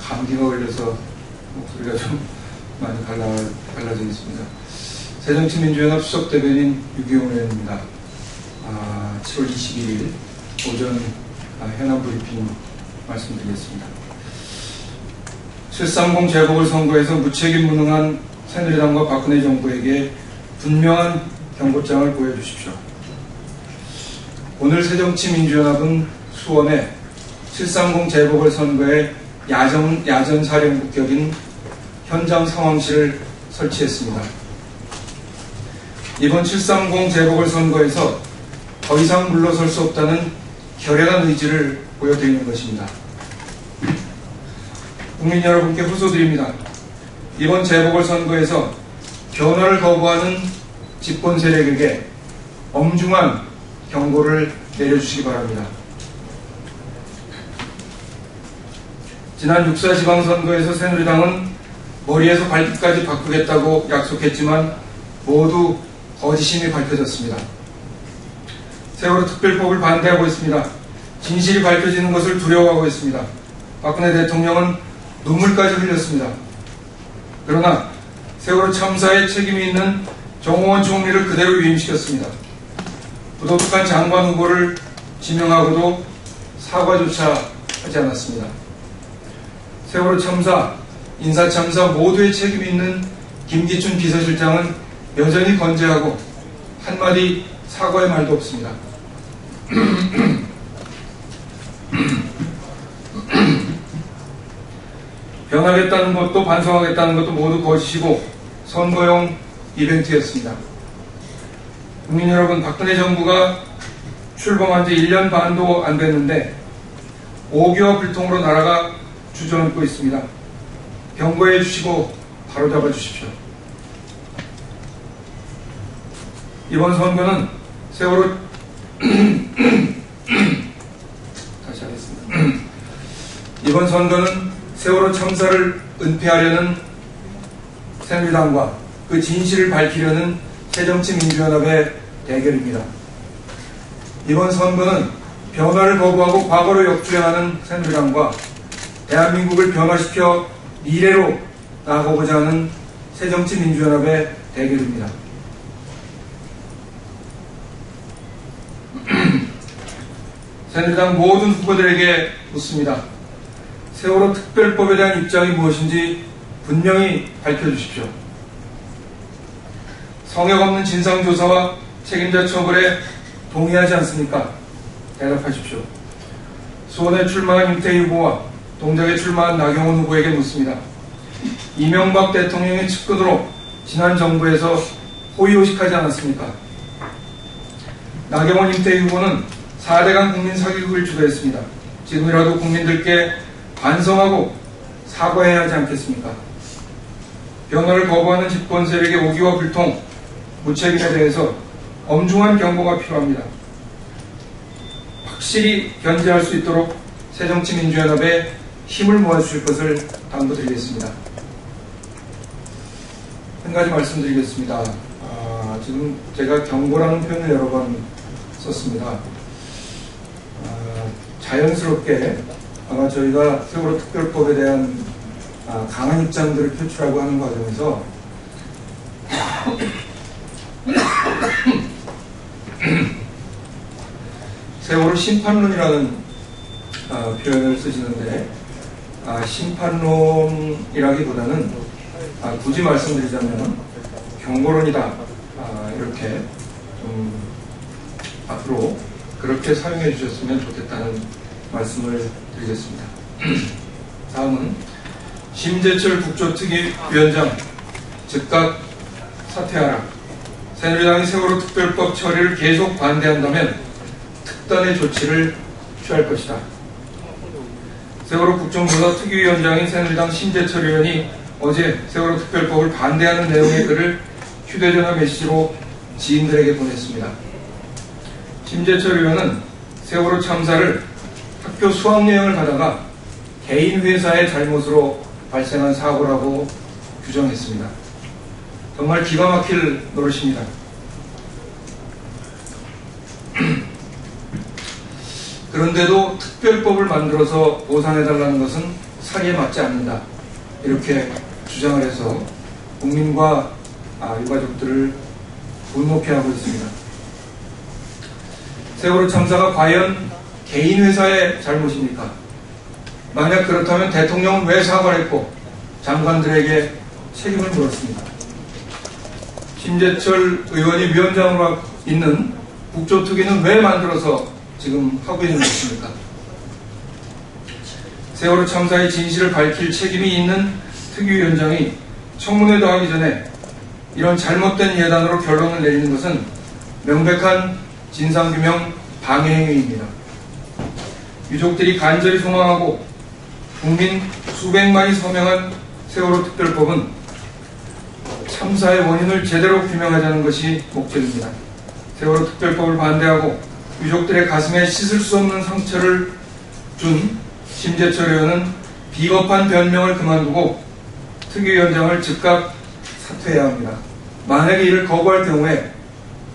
감기가 걸려서 목소리가 좀 많이 갈라져 있습니다. 새정치민주연합 수석대변인 유기용 의원입니다. 7월 21일 오전 현안 브리핑 말씀드리겠습니다. 730 재보궐선거에서 무책임 무능한 새누리당과 박근혜 정부에게 분명한 경고장을 보여주십시오. 오늘 새정치민주연합은 수원에 730 재보궐선거의 야전 사령부 격인 현장 상황실을 설치했습니다. 이번 730 재보궐선거에서 더 이상 물러설 수 없다는 결연한 의지를 보여드리는 것입니다. 국민 여러분께 호소드립니다. 이번 재보궐선거에서 변화를 거부하는 집권 세력에게 엄중한 경고를 내려주시기 바랍니다. 지난 6.4 지방선거에서 새누리당은 머리에서 발끝까지 바꾸겠다고 약속했지만 모두 거짓임이 밝혀졌습니다. 세월호 특별법을 반대하고 있습니다. 진실이 밝혀지는 것을 두려워하고 있습니다. 박근혜 대통령은 눈물까지 흘렸습니다. 그러나 세월호 참사에 책임이 있는 정호원 총리를 그대로 위임시켰습니다. 부도덕한 장관 후보를 지명하고도 사과조차 하지 않았습니다. 세월호 참사, 인사참사 모두의 책임이 있는 김기춘 비서실장은 여전히 건재하고 한마디 사과의 말도 없습니다. 변하겠다는 것도 반성하겠다는 것도 모두 거짓이고 선거용 이벤트였습니다. 국민 여러분, 박근혜 정부가 출범한 지 1년 반도 안 됐는데 5개월 불통으로 나라가 주저앉고 있습니다. 경고해 주시고 바로잡아 주십시오. 이번 선거는 세월호 다시 하겠습니다. 이번 선거는 세월호 참사를 은폐하려는 새누리당과 그 진실을 밝히려는 새정치민주연합의 대결입니다. 이번 선거는 변화를 거부하고 과거로 역주행하는 새누리당과 대한민국을 변화시켜 미래로 나아가고자 하는 새정치민주연합의 대결입니다. 새누리당 모든 후보들에게 묻습니다. 세월호 특별법에 대한 입장이 무엇인지 분명히 밝혀주십시오. 성역 없는 진상조사와 책임자 처벌에 동의하지 않습니까? 대답하십시오. 수원에 출마한 임태희 후보와 동작에 출마한 나경원 후보에게 묻습니다. 이명박 대통령의 측근으로 지난 정부에서 호의호식하지 않았습니까? 나경원 임태희 후보는 4대강 국민 사기극을 주도했습니다. 지금이라도 국민들께 반성하고 사과해야 하지 않겠습니까? 변화를 거부하는 집권 세력의 오기와 불통, 무책임에 대해서 엄중한 경고가 필요합니다. 확실히 견제할 수 있도록 새정치민주연합에 힘을 모아주실 것을 당부드리겠습니다. 한 가지 말씀드리겠습니다. 지금 제가 경고라는 표현을 여러 번 썼습니다. 자연스럽게 아마 저희가 세월호 특별법에 대한 강한 입장들을 표출하고 하는 과정에서 세월호 심판론이라는 표현을 쓰시는데 심판론이라기보다는 굳이 말씀드리자면 경고론이다, 이렇게 좀 앞으로 그렇게 사용해 주셨으면 좋겠다는 말씀을 드리겠습니다. 다음은 심재철 국조특위위원장 즉각 사퇴하라. 새누리당이 세월호 특별법 처리를 계속 반대한다면 특단의 조치를 취할 것이다. 세월호 국정조사 특위위원장인 새누리당 심재철 의원이 어제 세월호 특별법을 반대하는 내용의 글을 휴대전화 메시지로 지인들에게 보냈습니다. 심재철 의원은 세월호 참사를 학교 수학여행을 가다가 개인 회사의 잘못으로 발생한 사고라고 규정했습니다. 정말 기가 막힐 노릇입니다. 그런데도 특별법을 만들어서 보상해달라는 것은 사리에 맞지 않는다, 이렇게 주장을 해서 국민과 유가족들을 분노케 하고 있습니다. 세월호 참사가 과연 개인 회사의 잘못입니까? 만약 그렇다면 대통령은 왜 사과를 했고 장관들에게 책임을 물었습니까? 심재철 의원이 위원장으로 있는 국조특위는 왜 만들어서 지금 하고 있는 것입니까? 세월호 참사의 진실을 밝힐 책임이 있는 특위위원장이 청문회도 하기 전에 이런 잘못된 예단으로 결론을 내리는 것은 명백한 진상규명 방해 행위입니다. 유족들이 간절히 소망하고 국민 수백만이 서명한 세월호 특별법은 참사의 원인을 제대로 규명하자는 것이 목적입니다. 세월호 특별법을 반대하고 유족들의 가슴에 씻을 수 없는 상처를 준 심재철 의원은 비겁한 변명을 그만두고 특위위원장을 즉각 사퇴해야 합니다. 만약에 이를 거부할 경우에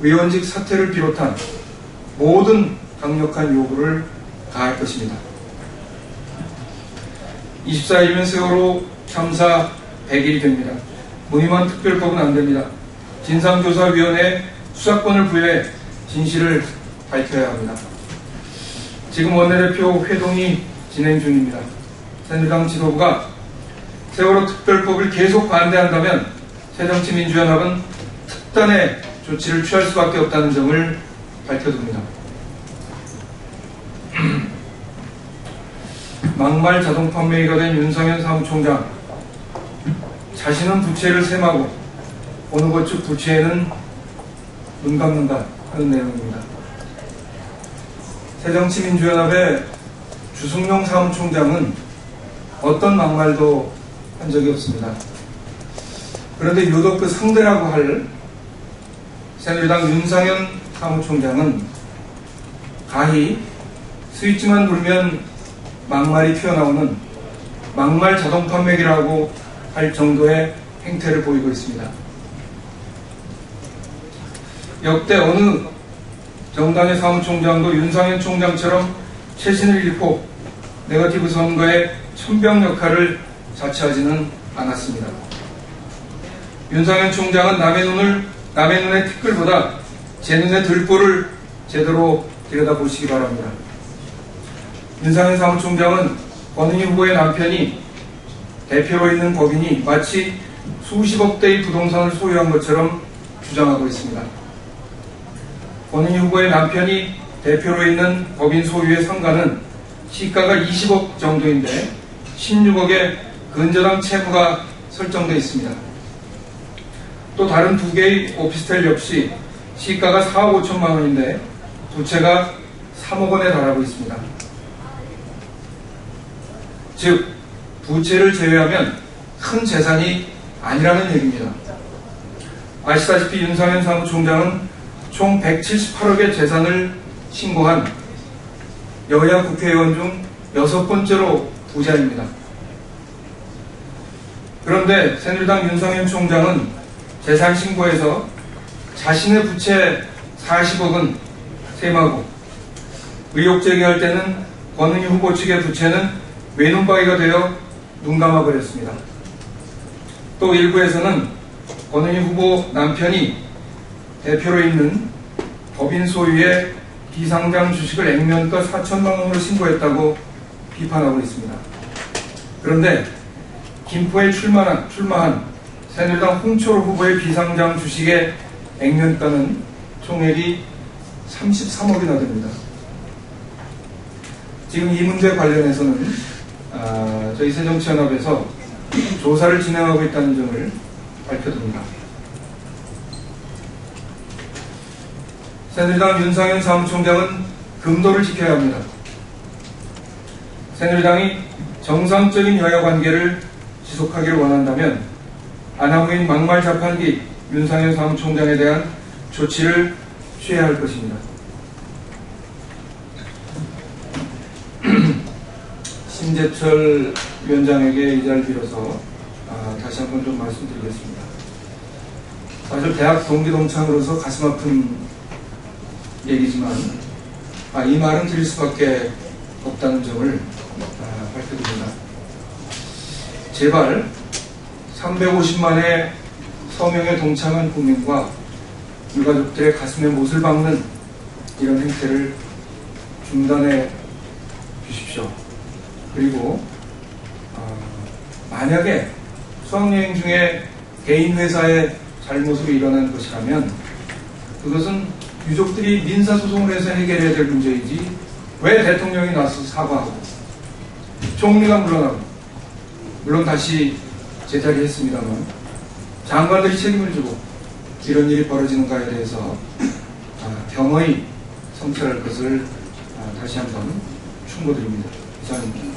의원직 사퇴를 비롯한 모든 강력한 요구를 가할 것입니다. 24일이면 세월호 참사 100일이 됩니다. 무임한 특별법은 안 됩니다. 진상조사위원회에 수사권을 부여해 진실을 밝혀야 합니다. 지금 원내대표 회동이 진행 중입니다. 새누리당 지도부가 세월호 특별법을 계속 반대한다면 새정치민주연합은 특단의 조치를 취할 수밖에 없다는 점을 밝혀둡니다. 막말 자동 판매기가 된 윤상현 사무총장, 자신은 부채를 셈하고 어느 것쯤 부채에는 눈 감는다 하는 내용입니다. 새정치민주연합의 주승용 사무총장은 어떤 막말도 한 적이 없습니다. 그런데 유독 그 상대라고 할 새누리당 윤상현 사무총장은 가히 스위치만 누르면 막말이 튀어나오는 막말 자동 판매기라고 할 정도의 행태를 보이고 있습니다. 역대 어느 정당의 사무총장도 윤상현 총장처럼 최신을 잃고 네거티브 선거의 천병 역할을 자처하지는 않았습니다. 윤상현 총장은 남의 눈의 티끌보다 제 눈의 들보를 제대로 들여다보시기 바랍니다. 윤상현 사무총장은 권은희 후보의 남편이 대표로 있는 법인이 마치 수십억 대의 부동산을 소유한 것처럼 주장하고 있습니다. 권은희 후보의 남편이 대표로 있는 법인 소유의 상가는 시가가 20억 정도인데 16억의 근저당 채무가 설정되어 있습니다. 또 다른 두 개의 오피스텔 역시 시가가 4억 5천만 원인데 부채가 3억 원에 달하고 있습니다. 즉 부채를 제외하면 큰 재산이 아니라는 얘기입니다. 아시다시피 윤상현 사무총장은 총 178억의 재산을 신고한 여야 국회의원 중 6번째로 부자입니다. 그런데 새누리당 윤상현 총장은 재산 신고에서 자신의 부채 40억은 셈하고 의혹 제기할 때는 권은희 후보 측의 부채는 외눈박이가 되어 눈감아버렸습니다. 또 일부에서는 권은희 후보 남편이 대표로 있는 법인 소유의 비상장 주식을 액면가 4천만 원으로 신고했다고 비판하고 있습니다. 그런데 김포에 출마한 새누리당 홍철호 후보의 비상장 주식의 액면가는 총액이 33억이나 됩니다. 지금 이 문제 관련해서는 저희 새정치연합에서 조사를 진행하고 있다는 점을 밝혀둡니다. 새누리당 윤상현 사무총장은 금도를 지켜야 합니다. 새누리당이 정상적인 여야 관계를 지속하기를 원한다면 아나무인 막말 자판기 윤상현 사무총장에 대한 조치를 취해야 할 것입니다. 심재철 위원장에게 이 자리를 빌어서 다시 한번 좀 말씀드리겠습니다. 사실 대학 동기 동창으로서 가슴 아픈 얘기지만 이 말은 드릴 수밖에 없다는 점을 밝혀드립니다. 제발 350만의 서명에 동참한 국민과 유가족들의 가슴에 못을 박는 이런 행태를 중단해 주십시오. 그리고 만약에 수학여행 중에 개인 회사의 잘못으로 일어난 것이라면 그것은 유족들이 민사소송을 해서 해결해야 될 문제이지 왜 대통령이 나서 사과하고 총리가 물러나고, 물론 다시 재타기했습니다만 장관들이 책임을 지고 이런 일이 벌어지는가에 대해서 겸허히 성찰할 것을 다시 한번 충고드립니다. 이상입니다.